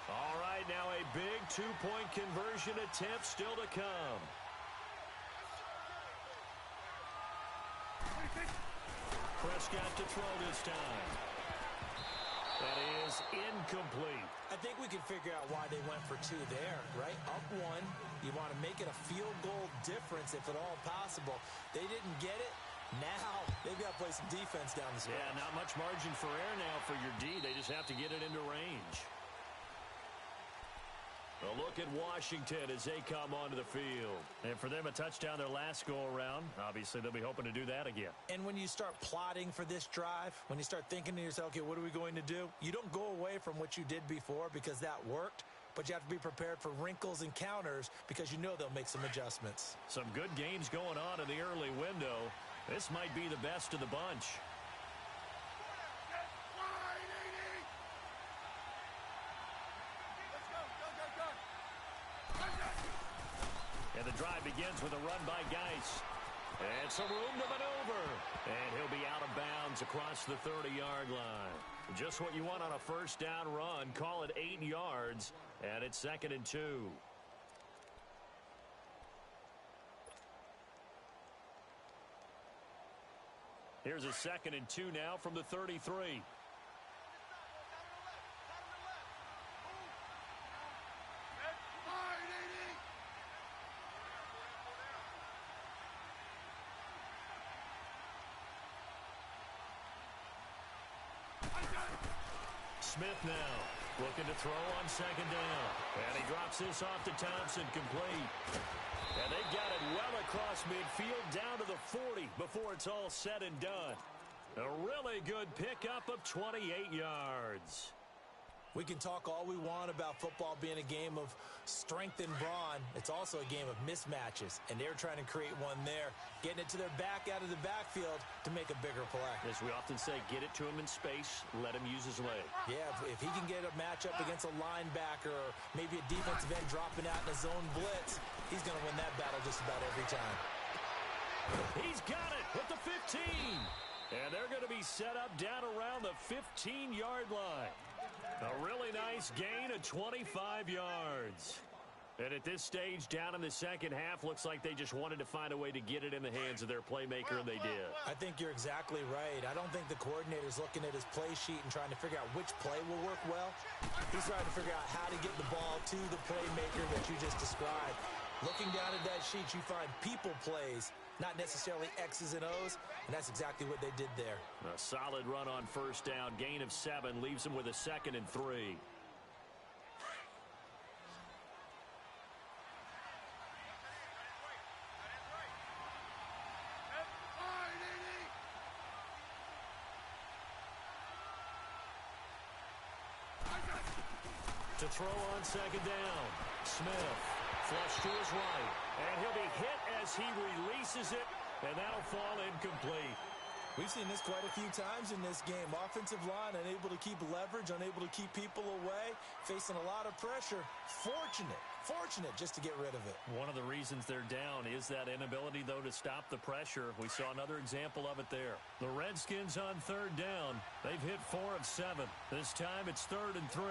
All right, now a big 2-point conversion attempt still to come. Prescott to throw this time. That is incomplete. I think we can figure out why they went for 2 there, right? Up 1, you want to make it a field goal difference if at all possible. They didn't get it. Now they've got to play some defense down the stretch. Yeah, not much margin for error now for your D. They just have to get it into range. A look at Washington as they come onto the field. And for them, a touchdown their last go-around. Obviously, they'll be hoping to do that again. And when you start plotting for this drive, when you start thinking to yourself, okay, what are we going to do? You don't go away from what you did before because that worked, but you have to be prepared for wrinkles and counters because you know they'll make some adjustments. Some good games going on in the early window. This might be the best of the bunch. And the drive begins with a run by Geis. And some room to maneuver. And he'll be out of bounds across the 30-yard line. Just what you want on a 1st down run. Call it 8 yards. And it's 2nd and 2. Here's a 2nd and 2 now from the 33. Smith now looking to throw on 2nd down. And he drops this off to Thompson, complete. And they've got it well across midfield down to the 40 before it's all said and done. A really good pickup of 28 yards. We can talk all we want about football being a game of strength and brawn. It's also a game of mismatches, and they're trying to create one there, getting it to their back out of the backfield to make a bigger play. As we often say, get it to him in space, let him use his leg. Yeah, if he can get a matchup against a linebacker or maybe a defensive end dropping out in a zone blitz, he's going to win that battle just about every time. He's got it with the 15. And they're going to be set up down around the 15-yard line. A really nice gain of 25 yards. And at this stage, down in the second half, looks like they just wanted to find a way to get it in the hands of their playmaker, and they did. I think you're exactly right. I don't think the coordinator's looking at his play sheet and trying to figure out which play will work well. He's trying to figure out how to get the ball to the playmaker that you just described. Looking down at that sheet, you find people plays, not necessarily X's and O's, and that's exactly what they did there. A solid run on 1st down, gain of 7, leaves them with a 2nd and 3. To throw on 2nd down, Smith. Flush to his right, and he'll be hit as he releases it, and that'll fall incomplete. We've seen this quite a few times in this game. Offensive line unable to keep leverage, unable to keep people away, facing a lot of pressure. Fortunate just to get rid of it. One of the reasons they're down is that inability, though, to stop the pressure. We saw another example of it there. The Redskins on 3rd down. They've hit 4 of 7. This time it's 3rd and 3.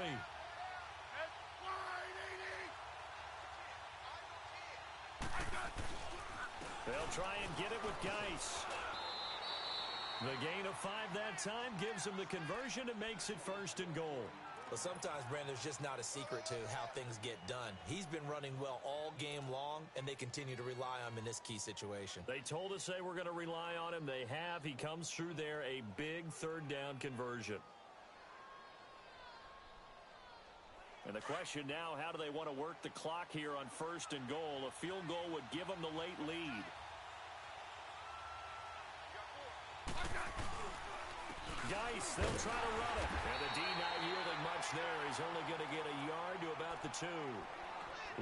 They'll try and get it with Geis. The gain of 5 that time gives him the conversion and makes it 1st and goal. Well, sometimes, Brandon, there's just not a secret to how things get done. He's been running well all game long, and they continue to rely on him in this key situation. They told us they were going to rely on him. They have. He comes through there, a big 3rd down conversion. And the question now, how do they want to work the clock here on 1st and goal? A field goal would give them the late lead. Geis, they'll try to run it. And the D not yielding much there. He's only going to get a yard to about the 2.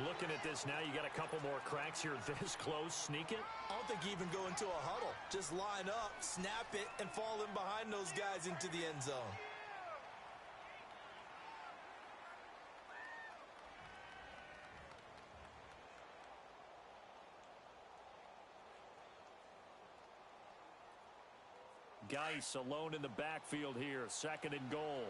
Looking at this now, you got a couple more cracks here this close. Sneak it? I don't think you even go into a huddle. Just line up, snap it, and fall in behind those guys into the end zone. Geis alone in the backfield here. 2nd and goal.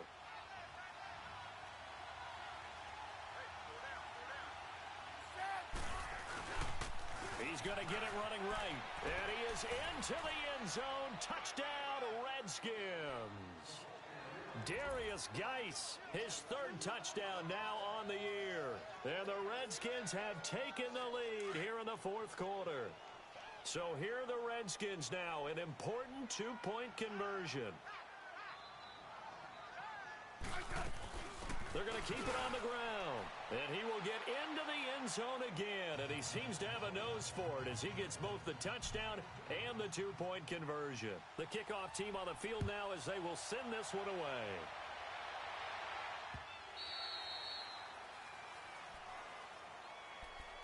He's going to get it running right. And he is into the end zone. Touchdown, Redskins. Darius Geis, his 3rd touchdown now on the year. And the Redskins have taken the lead here in the 4th quarter. So here are the Redskins now, an important 2-point conversion. They're going to keep it on the ground. And he will get into the end zone again. And he seems to have a nose for it as he gets both the touchdown and the 2-point conversion. The kickoff team on the field now as they will send this one away.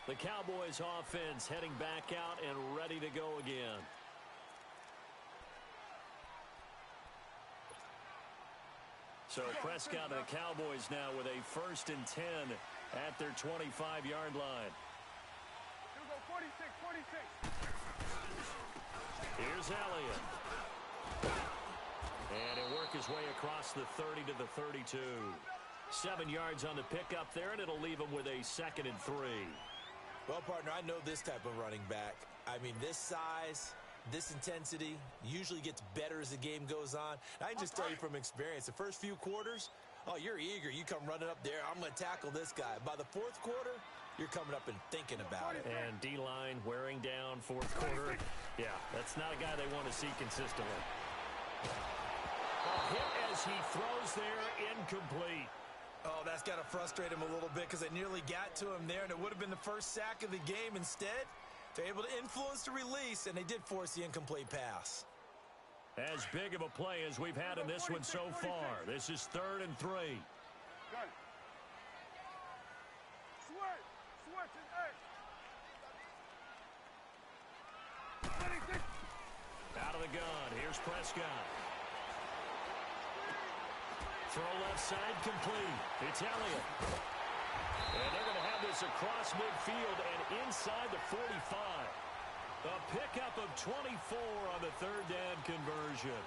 The Cowboys offense heading back out and ready to go again. So Prescott and the Cowboys now with a 1st and 10 at their 25-yard line. You go 46. Here's Elliott. And he'll work his way across the 30 to the 32. 7 yards on the pickup there, and it'll leave him with a 2nd and 3. Well, partner, I know this type of running back. I mean, this size, this intensity usually gets better as the game goes on. And I can just tell you from experience, the first few quarters, oh, you're eager. You come running up there. I'm going to tackle this guy. By the 4th quarter, you're coming up and thinking about it. And D-line wearing down 4th quarter. Yeah, that's not a guy they want to see consistently. A hit as he throws there, incomplete. Oh, that's got to frustrate him a little bit because it nearly got to him there, and it would have been the first sack of the game. Instead, they're able to influence the release, and they did force the incomplete pass. As big of a play as we've had in this one so far. This is 3rd and 3. Got it. Switch and X. Out of the gun. Here's Prescott. Throw left side complete. It's Elliott. And they're going to have this across midfield and inside the 45. A pickup of 24 on the 3rd down conversion.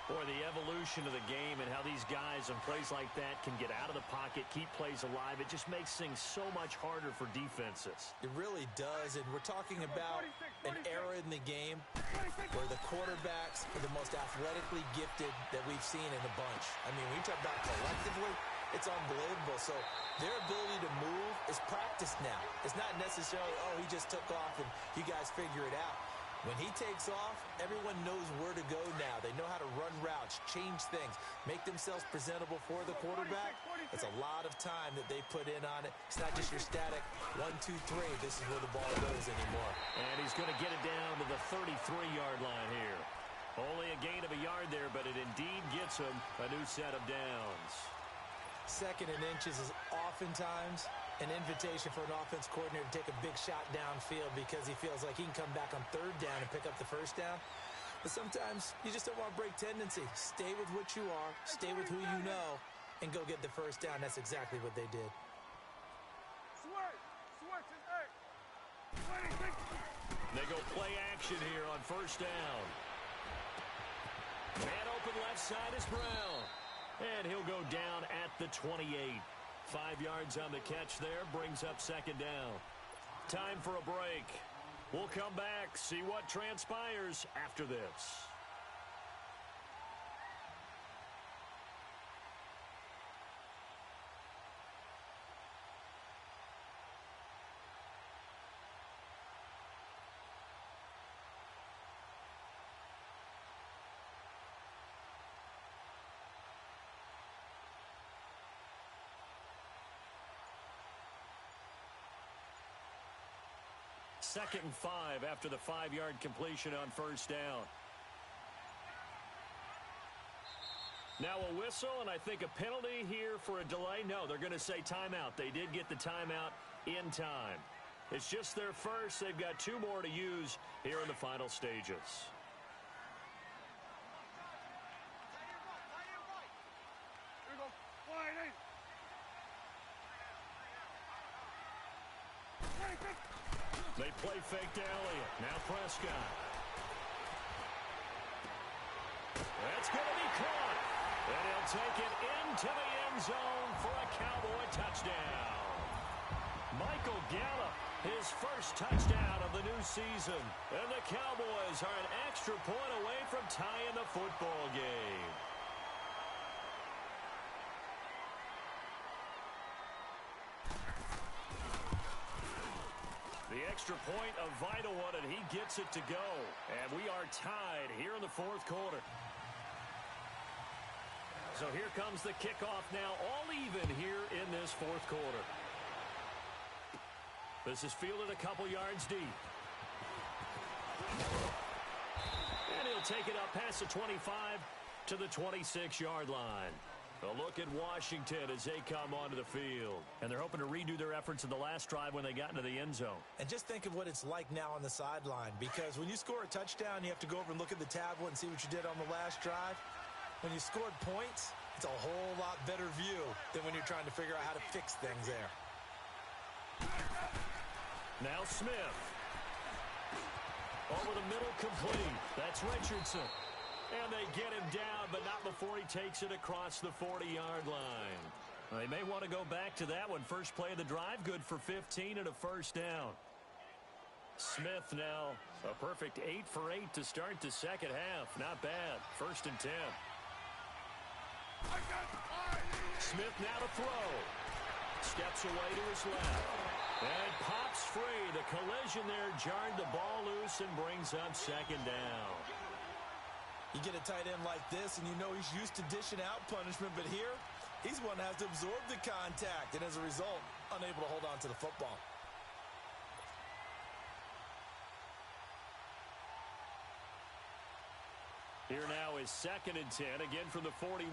Boy, the evolution of the game and how these guys on plays like that can get out of the pocket, keep plays alive, it just makes things so much harder for defenses. It really does, and we're talking about an era in the game where the quarterbacks are the most athletically gifted that we've seen in a bunch. I mean, when you talk about collectively, it's unbelievable. So their ability to move is practiced now. It's not necessarily, oh, he just took off and you guys figure it out. When he takes off, everyone knows where to go now. They know how to run routes, change things, make themselves presentable for the quarterback. It's a lot of time that they put in on it. It's not just your static 1, 2, 3. This is where the ball goes anymore. And he's going to get it down to the 33-yard line here. Only a gain of a yard there, but it indeed gets him a new set of downs. 2nd and inches is oftentimes an invitation for an offense coordinator to take a big shot downfield because he feels like he can come back on 3rd down and pick up the 1st down. But sometimes you just don't want to break tendency. Stay with what you are, stay with who you know, and go get the 1st down. That's exactly what they did. Switch and X. They go play action here on 1st down. Man open left side is Brown. And he'll go down at the 28. 5 yards on the catch there, brings up 2nd down. Time for a break. We'll come back, see what transpires after this. 2nd and 5 after the 5-yard completion on first down. Now a whistle, and I think a penalty here for a delay. No, they're going to say timeout. They did get the timeout in time. It's just their first. They've got 2 more to use here in the final stages. They play fake to Elliott. Now Prescott. That's going to be caught. And he'll take it into the end zone for a Cowboy touchdown. Michael Gallup, his first touchdown of the new season. And the Cowboys are an extra point away from tying the football game. The extra point, a vital one, and he gets it to go. And we are tied here in the 4th quarter. So here comes the kickoff now, all even here in this 4th quarter. This is fielded a couple yards deep. And he'll take it up past the 25 to the 26-yard line. A look at Washington as they come onto the field. And they're hoping to redo their efforts in the last drive when they got into the end zone. And just think of what it's like now on the sideline, because when you score a touchdown, you have to go over and look at the tablet and see what you did on the last drive. When you scored points, it's a whole lot better view than when you're trying to figure out how to fix things there. Now Smith. Over the middle, complete. That's Richardson. And they get him down, but not before he takes it across the 40-yard line. They may want to go back to that one. First play of the drive, good for 15 and a first down. Smith now a perfect 8 for 8 to start the second half. Not bad. 1st and 10. Smith now to throw. Steps away to his left. And pops free. The collision there jarred the ball loose and brings up 2nd down. You get a tight end like this, and you know he's used to dishing out punishment, but here, he's one that has to absorb the contact, and as a result, unable to hold on to the football. Here now is 2nd and 10, again from the 41.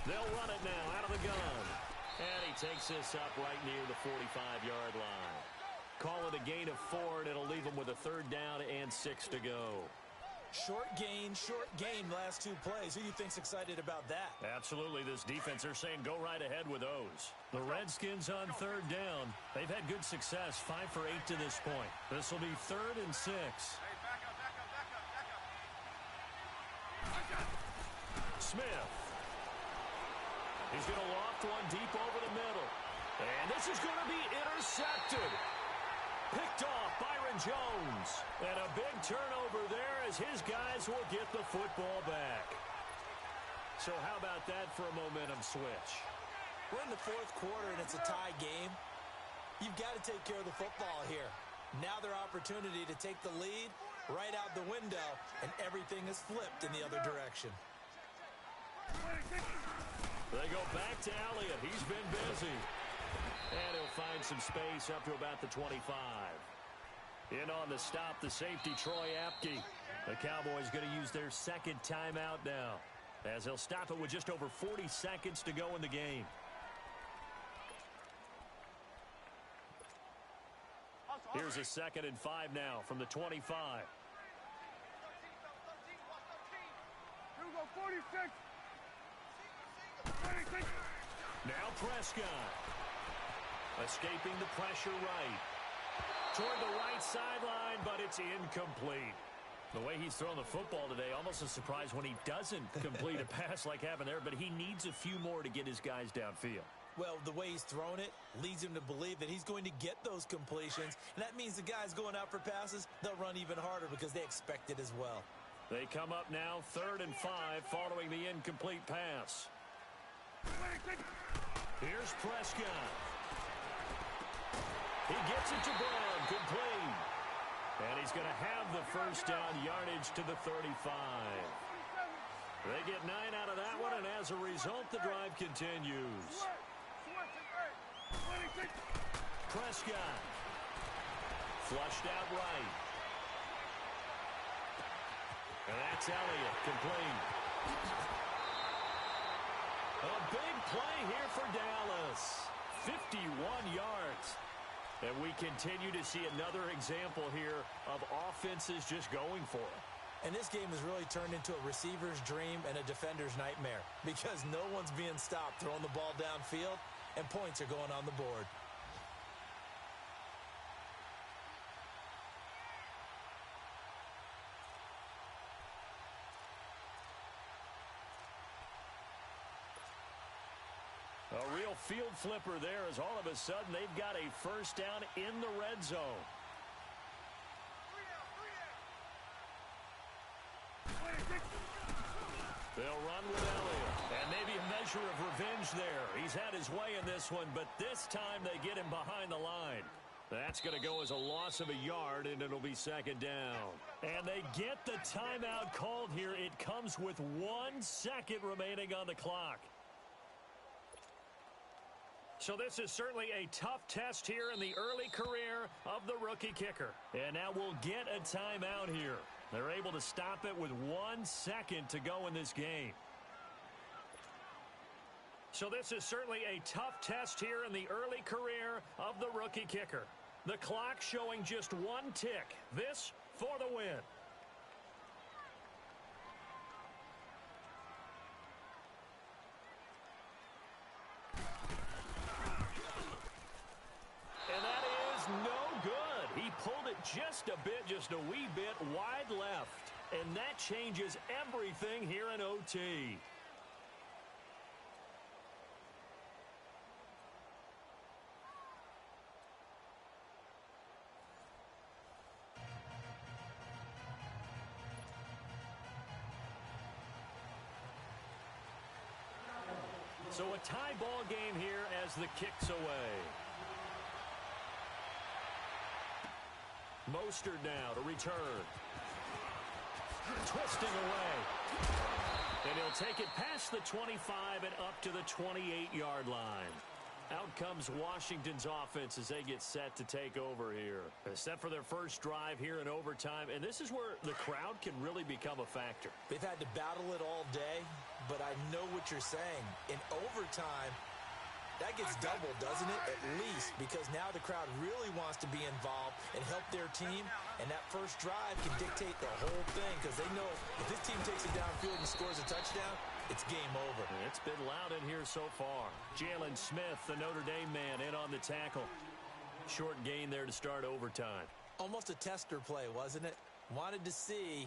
They'll run it now out of the gun. And he takes this up right near the 45-yard line. Call it a gain of 4, and it'll leave them with a 3rd down and 6 to go. Short gain, last 2 plays. Who do you think's excited about that? Absolutely. This defense, they're saying go right ahead with those. The Redskins on 3rd down. They've had good success, 5 for 8 to this point. This will be 3rd and 6. Smith. He's going to loft one deep over the middle. And this is going to be intercepted. Picked off Byron Jones. And a big turnover there as his guys will get the football back. So how about that for a momentum switch? We're in the 4th quarter and it's a tie game. You've got to take care of the football here. Now their opportunity to take the lead right out the window, and everything is flipped in the other direction. They go back to Elliott. He's been busy. And he'll find some space up to about the 25. In on the stop, the safety, Troy Apke. The Cowboys going to use their 2nd timeout now, as they'll stop it with just over 40 seconds to go in the game. Here's a 2nd and 5 now from the 25. Now Prescott. Escaping the pressure right. Toward the right sideline, but it's incomplete. The way he's thrown the football today, almost a surprise when he doesn't complete a pass like happened there, but he needs a few more to get his guys downfield. Well, the way he's thrown it leads him to believe that he's going to get those completions, and that means the guys going out for passes, they'll run even harder because they expect it as well. They come up now 3rd and 5 following the incomplete pass. Here's Prescott. He gets it to Brown, complete. And he's going to have the first down, yardage to the 35. They get 9 out of that one, and as a result, the drive continues. Prescott. Flushed out right. And that's Elliott, complete. A big play here for Dallas. 51 yards. And we continue to see another example here of offenses just going for it. And this game has really turned into a receiver's dream and a defender's nightmare because no one's being stopped throwing the ball downfield, and points are going on the board. A real field flipper there as all of a sudden they've got a first down in the red zone. They'll run with Elliott. And maybe a measure of revenge there. He's had his way in this one, but this time they get him behind the line. That's going to go as a loss of a yard, and it'll be second down. And they get the timeout called here. It comes with 1 second remaining on the clock. So this is certainly a tough test here in the early career of the rookie kicker. And now we'll get a timeout here. They're able to stop it with 1 second to go in this game. So this is certainly a tough test here in the early career of the rookie kicker. The clock showing just 1 tick. This for the win. And that is no good. He pulled it just a bit, just a wee bit wide left. And that changes everything here in OT. So a tie ball game here as the kick's away. Mostert now to return. Twisting away. And he'll take it past the 25 and up to the 28-yard line. Out comes Washington's offense as they get set to take over here. Set for their first drive here in overtime. And this is where the crowd can really become a factor. They've had to battle it all day, but I know what you're saying. In overtime, that gets doubled, doesn't it? At least, because now the crowd really wants to be involved and help their team. And that first drive can dictate the whole thing because they know if this team takes it downfield and scores a touchdown, it's game over. It's been loud in here so far. Jalen Smith, the Notre Dame man, in on the tackle. Short gain there to start overtime. Almost a tester play, wasn't it? Wanted to see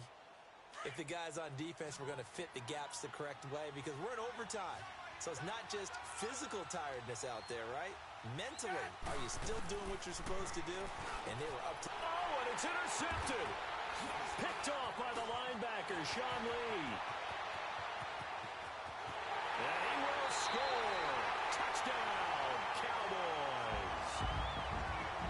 if the guys on defense were going to fit the gaps the correct way because we're in overtime. So it's not just physical tiredness out there, right? Mentally, are you still doing what you're supposed to do? And they were up to... Oh, and it's intercepted. Picked off by the linebacker, Sean Lee. And he will score. Touchdown, Cowboys.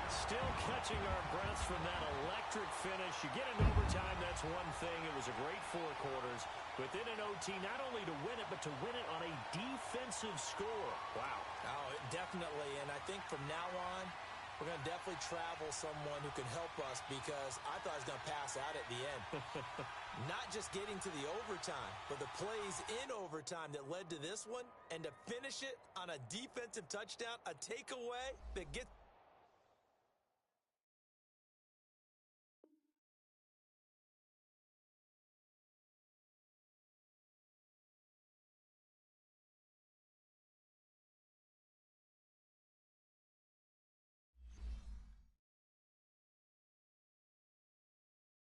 Still catching our breaths from that electric finish. You get into overtime, that's one thing. It was a great 4 quarters. Within an OT, not only to win it, but to win it on a defensive score. Wow. Oh, definitely. And I think from now on, we're going to definitely travel someone who can help us because I thought I was going to pass out at the end. Not just getting to the overtime, but the plays in overtime that led to this one, and to finish it on a defensive touchdown, a takeaway that gets